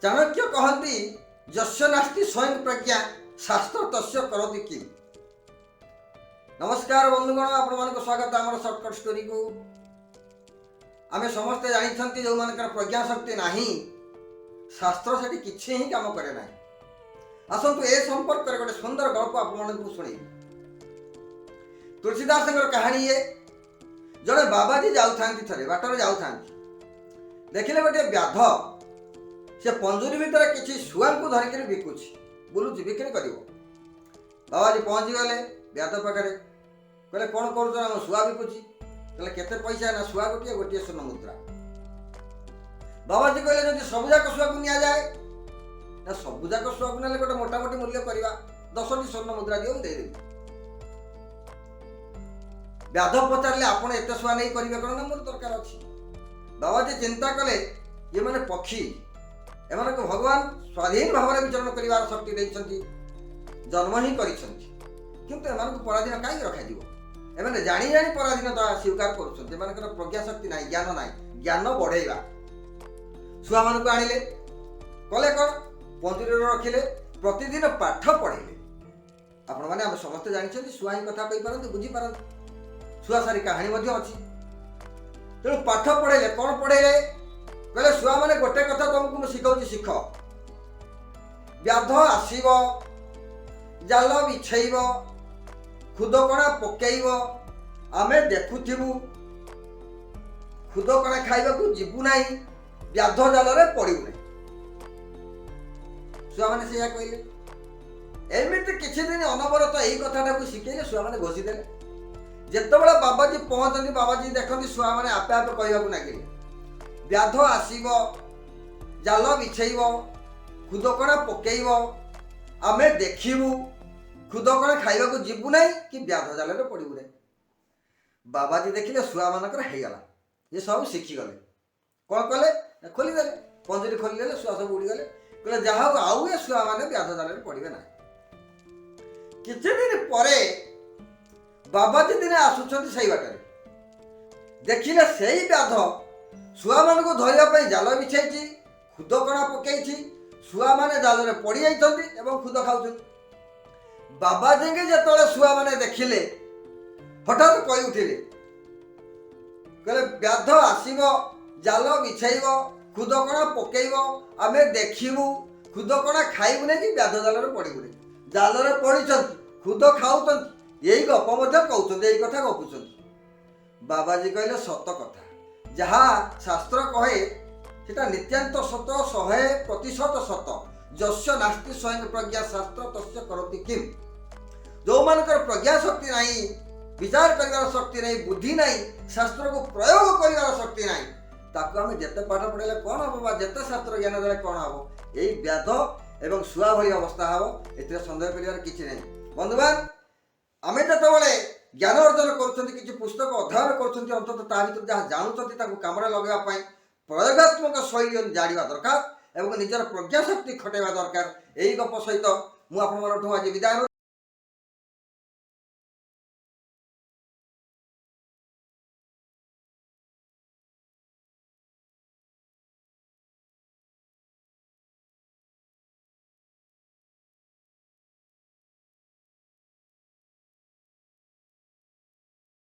चाणक्य कहती यस्य नास्ति स्वयं प्रज्ञा शास्त्र तस्य करोति किम। नमस्कार बंधुगण, आपण मान स्वागत आम सर्टकट स्टोरी को। आम समस्ते जानते जो मान प्रज्ञा शक्ति नहीं शास्त्र से किसी ही काम करे ना। आसतु ए संपर्क गोटे सुंदर गल्प आपको शुणी। तुलसीदास कहानी ये जड़े बाबाजी जाऊँ थे बाटर जाऊँ देखिले गोटे व्याध से पंजुरी भितर किसी शुआ को धरिक बिकुची बुलूची बिक्री कर। बाबाजी पहुँची गले व्याध पाखे कहले कौन कर शुआ बिकुची कहले केते पैसा ना शुआ गोटे गोटे स्वर्ण मुद्रा। बाबाजी कहले जब सबुजाक शुआ को नि जाए ना सबुजाक शुआ को ना गोटे मोटामोटी मूल्य करवा 10टी स्वर्ण मुद्रा दियो देदेवी। व्याध पचारे आपण एत शुआ नहीं करेंगे कौन ना मोर दरकार अच्छी। बाबाजी चिंता कले ये माने पक्षी एमान को भगवान स्वाधीन भाव में विचरण कर शक्ति देइछंती, जन्म ही करिछंती, किंतु एमान को पराधीन कहीं रखा एमाने जानी जानी पराधीनता स्वीकार करुछंती। एमानकर प्रज्ञा शक्ति नहीं, ज्ञान नहीं, ज्ञान बढ़ेगा। छुआ मान को आनिले कले कौन पंजुरी रखिले प्रतिदिन पाठ पढ़ेले। आपण माने हम समस्त जानिछंती छुआ ही कथा कहि पारंती बुझी पारंती। छुआ सारी कहानी मध्य अछि। तेणु पाठ पढ़ेले कौन पढ़ेले कहले छुआ माने गोटे कथा तुमको मु शिखाउची शिख। व्याध आसीब जाल बिछेब खुदकणा पकेइब आमे देखुथिबु खुदकणा खाइबाकू जीवु नाही व्याध जाल रे पड़िबु नाही। छुआ माने सेया कहले। एमिति किछि दिन अनवरत एई कथाटा को शिखेले छुआ माने घोषि देले। जेतेबेले बाबाजी पहुँचती बाबाजी देखती छुआ माने आपे आपे कहवाकू नागिले व्याध आसीब जाल बिछेब खुदकणा पकेइब आमे देखिबु खुदकणा खाइबाकू जीवु नाही कि व्याध जाल रे पड़िबु नाही। बाबाजी देखिले छुआ मानकर हेगला ये सब शिखी गले। कौन कले खोलीदेले पंजुरी खोलीदेले छुआ सब उड़ी गले। कहले जहा आउ ए छुआ माने व्याध जाल रे पड़िबे ना। किछि दिन परे बाबाजी दिने आसुचंती सही बाटरे देखिले सेई व्याध छुआ मान को धरिया जाल बिछाई खुदकणा पकई छुआ माने जाल रे पड़ी जाइछंती एवं खुद खाउछंती। बाबाजी के जेतले छुआ माने देखिले हठात कहि उठिले कहले व्याध आसीब जाल बिछाइब खुदकणा पकेइब आमे देखिबु खुदकणा खाइबु नै कि व्याध जाल रे पड़िबु नै। जाल रे पड़िछंती खुद खाउछंती यही गप मध्य कहउछंती यही कथा गपुछंती। बाबाजी कहले सत कथा जहा शास्त्र कहे सेटा नित्यांत सत 100% सत। यस्य नास्ति स्वयं प्रज्ञा शास्त्र तस्य करोति किम। जो मानकर प्रज्ञा शक्ति नहीं, विचार करिवार शक्ति नहीं, बुद्धि नहीं, शास्त्र को प्रयोग करिवार शक्ति नहीं, ताको आमे जेते पाठ पढ़ेले कौन हबो बा जेते शास्त्र ज्ञान देले कौन हबो एई व्याध एवं शुआ भली अवस्था हबो। एते संदेह करिवार किछि नहीं। बंधुगण आमे जेतेबेले ज्ञान अर्जन करुछंती किछि पुस्तक अध्ययन करुछंती अंततः ता भितर जहाँ जानुछंती ताको कामरे लगेबा पई प्रयोगात्मक शैली जानिबा दरकार एवं निजर प्रज्ञा शक्ति खटेबा दरकार। एई गप सहित मु आपन मानठु आज विदाय।